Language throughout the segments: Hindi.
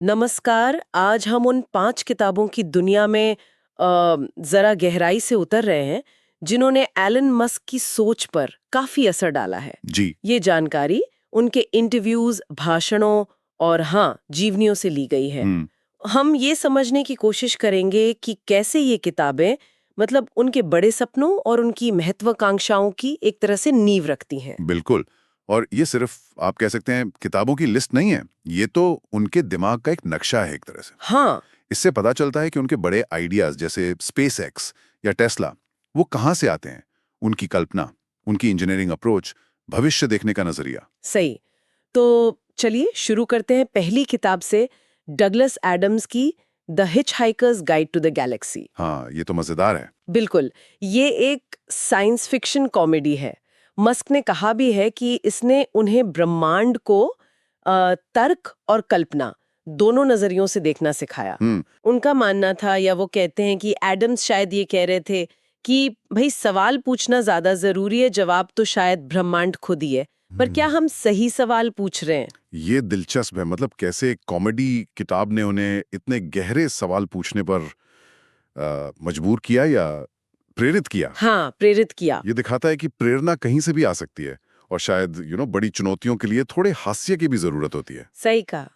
नमस्कार। आज हम उन 5 किताबों की दुनिया में जरा गहराई से उतर रहे हैं जिन्होंने एलन मस्क की सोच पर काफी असर डाला है। जी। ये जानकारी उनके इंटरव्यूज, भाषणों और हाँ, जीवनियों से ली गई है। हम्म। हम ये समझने की कोशिश करेंगे कि कैसे ये किताबें मतलब उनके बड़े सपनों और उनकी महत्वाकांक्षाओं की एक तरह से नींव रखती हैं। बिल्कुल। और ये सिर्फ आप कह सकते हैं किताबों की लिस्ट नहीं है, ये तो उनके दिमाग का एक नक्शा है एक तरह से। हाँ, इससे पता चलता है कि उनके बड़े आइडियाज जैसे स्पेस एक्स या टेस्ला वो कहाँ से आते हैं। उनकी कल्पना, उनकी इंजीनियरिंग अप्रोच, भविष्य देखने का नजरिया। सही। तो चलिए शुरू करते हैं पहली किताब से, डगलस एडम्स की The Hitchhiker's Guide to the Galaxy. हाँ, ये तो मजेदार है। बिल्कुल, ये एक साइंस फिक्शन कॉमेडी है। मस्क ने कहा भी है कि इसने उन्हें ब्रह्मांड को तर्क और कल्पना दोनों नजरियों से देखना सिखाया। हम्म। उनका मानना था, या वो कहते हैं कि एडम्स शायद ये कह रहे थे कि भाई सवाल पूछना ज्यादा जरूरी है, जवाब तो शायद ब्रह्मांड खुद ही है। पर क्या हम सही सवाल पूछ रहे हैं? ये दिलचस्प है। मतलब कैसे कॉमेडी किताब ने उन्हें इतने गहरे सवाल पूछने पर मजबूर किया या प्रेरित किया। हाँ, प्रेरित किया। ये दिखाता है कि प्रेरणा कहीं से भी आ सकती है और शायद बड़ी चुनौतियों के लिए थोड़े हास्य की भी जरूरत होती है। सही कहा।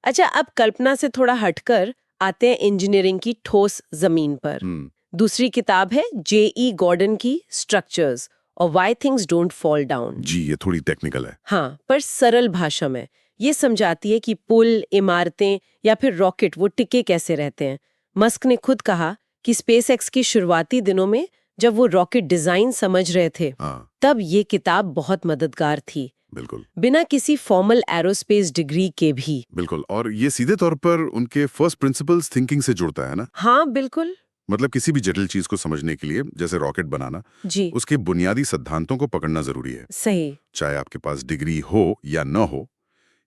अच्छा, अब कल्पना से थोड़ा हटकर आते हैं इंजीनियरिंग की ठोस जमीन पर। हम्म। दूसरी किताब है J.E. गॉर्डन की स्ट्रक्चर्स और why things don't fall down. जी, ये थोड़ी टेक्निकल है। हाँ, पर सरल भाषा में ये समझाती है कि पुल, इमारतें या फिर रॉकेट वो टिके कैसे रहते हैं। मस्क ने खुद कहा कि स्पेसएक्स की शुरुआती दिनों में जब वो रॉकेट डिजाइन समझ रहे थे, हाँ, तब ये किताब बहुत मददगार थी, बिल्कुल। बिना किसी फॉर्मल एरोस्पेस डिग्री के भी। बिल्कुल, और ये सीधे तौर पर उनके फर्स्ट प्रिंसिपल्स थिंकिंग से जुड़ता है ना। हाँ, बिल्कुल। मतलब किसी भी जटिल चीज को समझने के लिए, जैसे रॉकेट बनाना, जी, उसके बुनियादी सिद्धांतों को पकड़ना जरूरी है। सही। चाहे आपके पास डिग्री हो या न हो,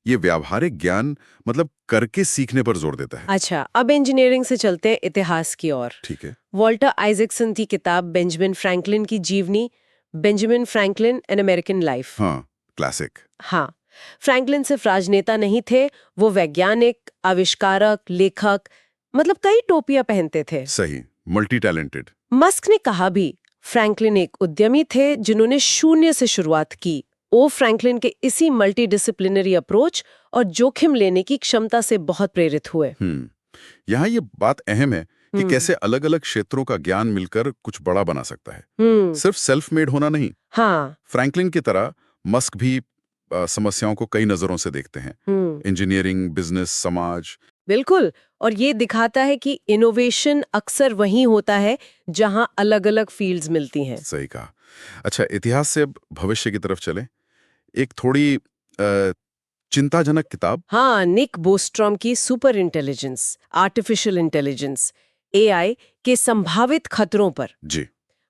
ये व्यावहारिक ज्ञान मतलब करके सीखने पर जोर देता है। अच्छा, अब इंजीनियरिंग से चलते हैं इतिहास की ओर। ठीक है। वॉल्टर आइजैक्सन की किताब बेंजामिन फ्रैंकलिन की जीवनी, Benjamin Franklin an American life. हाँ, क्लासिक। हाँ, फ्रैंकलिन सिर्फ राजनेता नहीं थे, वो वैज्ञानिक, आविष्कारक, लेखक, मतलब कई टोपियां पहनते थे। सही, मल्टी टैलेंटेड। मस्क ने कहा भी, फ्रैंकलिन एक उद्यमी थे जिन्होंने शून्य से शुरुआत की। ओ फ्रैंकलिन के इसी मल्टीडिसिप्लिनरी अप्रोच और जोखिम लेने की क्षमता से बहुत प्रेरित हुए। यहाँ ये बात अहम है कि हम्म। कैसे अलग अलग क्षेत्रों का ज्ञान मिलकर कुछ बड़ा बना सकता है। हम्म। सिर्फ सेल्फ मेड होना नहीं। हाँ। फ्रैंकलिन की तरह मस्क भी समस्याओं को कई नजरों से देखते हैं। इंजीनियरिंग, बिजनेस, समाज। बिल्कुल। और ये दिखाता है कि इनोवेशन अक्सर वहीं होता है जहां अलग-अलग फील्ड्स मिलती हैं। सही कहा। अच्छा, इतिहास से अब भविष्य की तरफ चलें। एक थोड़ी चिंताजनक किताब। हाँ, निक बोस्ट्रॉम की super intelligence, artificial intelligence, AI के संभावित खतरों पर। जी।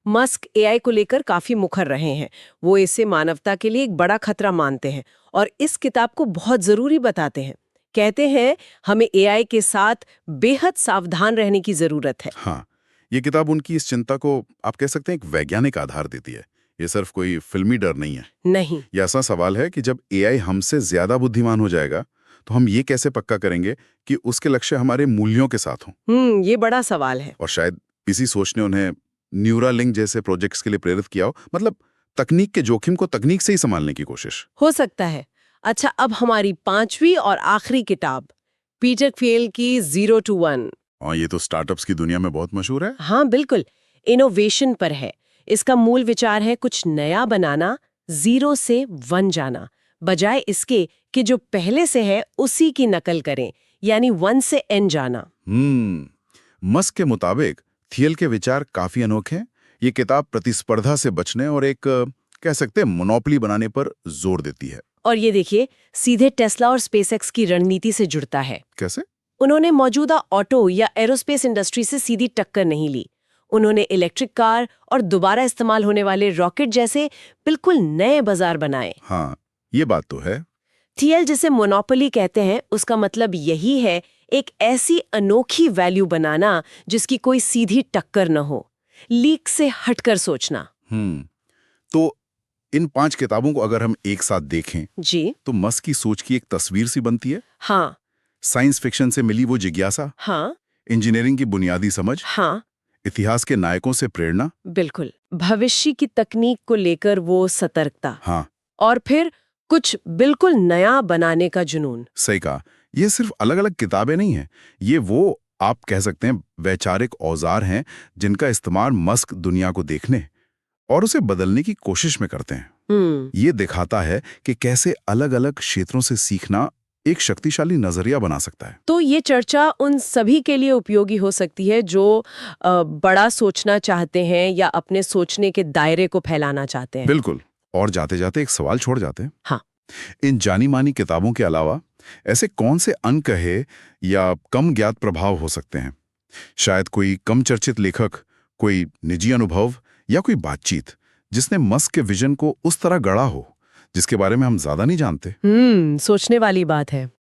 मस्क एआई को लेकर काफी मुखर रहे हैं। वो इसे मानवता के लिए एक बड़ा खतरा मानते हैं और इस किताब को बहुत जरूरी बताते हैं। कहते हैं हमें एआई के साथ बेहद सावधान रहने की जरूरत है। हाँ, ये किताब उनकी इस चिंता को आप कह सकते हैं एक वैज्ञानिक आधार देती है। ये सिर्फ कोई फिल्मी डर नहीं है। नहीं। ये ऐसा सवाल है कि जब एआई हमसे ज्यादा बुद्धिमान हो जाएगा, तो हम ये कैसे पक्का करेंगे कि उसके लक्ष्य हमारे मूल्यों के साथ हों। ये बड़ा सवाल है। और शायद इसी सोच ने उन्हें न्यूरालिंक जैसे प्रोजेक्ट्स के लिए प्रेरित किया हो। मतलब तकनीक के जोखिम को तकनीक से ही संभालने की कोशिश। हो सकता है। अच्छा, अब हमारी 5वीं और आखिरी किताब, पीटर थियल की 0 to 1। और ये तो स्टार्टअप्स की दुनिया में बहुत मशहूर है। हाँ, बिल्कुल। इनोवेशन पर है। इसका मूल विचार है कुछ नया बनाना, 0 से 1 जाना, बजाय इसके कि जो पहले से है उसी की नकल करें, यानी 1 से n जाना। मस्क के मुताबिक थियल के विचार काफी अनोखे हैं। ये किताब प्रतिस्पर्धा से बचने और एक कह सकते हैं मोनोपोली बनाने पर जोर देती है। और ये देखिए, सीधे टेस्ला और स्पेसएक्स की रणनीति से जुड़ता है। कैसे? उन्होंने मौजूदा ऑटो या एरोस्पेस इंडस्ट्री से सीधी टक्कर नहीं ली। उन्होंने इलेक्ट्रिक कार और दोबारा इस्तेमाल होने वाले रॉकेट जैसे बिल्कुल नए बाजार बनाए। हाँ, ये बात तो है। थियल जिसे मोनोपोली कहते हैं, उसका मतलब यही है, एक ऐसी अनोखी वैल्यू बनाना जिसकी कोई सीधी टक्कर न हो, लीक से हटकर सोचना। तो इन 5 किताबों को अगर हम एक साथ देखें, जी तो मस्क की सोच की एक तस्वीर सी बनती है। हाँ, साइंस फिक्शन से मिली वो जिज्ञासा, हाँ इंजीनियरिंग की बुनियादी समझ, हाँ इतिहास के नायकों से प्रेरणा। बिल्कुल, भविष्य की तकनीक को लेकर वो सतर्कता, हाँ, और फिर कुछ बिल्कुल नया बनाने का जुनून। सही कहा। ये सिर्फ अलग-अलग किताबें नहीं हैं, ये वो आप कह सकते हैं वैचारिक औजार हैं जिनका इस्तेमाल मस्क दुनिया को देखने और उसे बदलने की कोशिश में करते हैं। ये दिखाता है कि कैसे अलग-अलग क्षेत्रों से सीखना एक शक्तिशाली नजरिया बना सकता है। तो ये चर्चा उन सभी के लिए उपयोगी हो सकती है जो बड़ा सोचना चाहते हैं या अपने सोचने के दायरे को फैलाना चाहते हैं। बिल्कुल। और जाते-जाते एक सवाल छोड़ जाते हैं। हाँ। इन जानी-मानी किताबों के अलावा ऐसे कौन से अनकहे या कम ज्ञात प्रभाव हो सकते हैं? शायद कोई कम चर्चित लेखक, कोई निजी अनुभव या कोई बातचीत जिसने मस्क के विजन को उस तरह गढ़ा हो जिसके बारे में हम ज्यादा नहीं जानते। सोचने वाली बात है।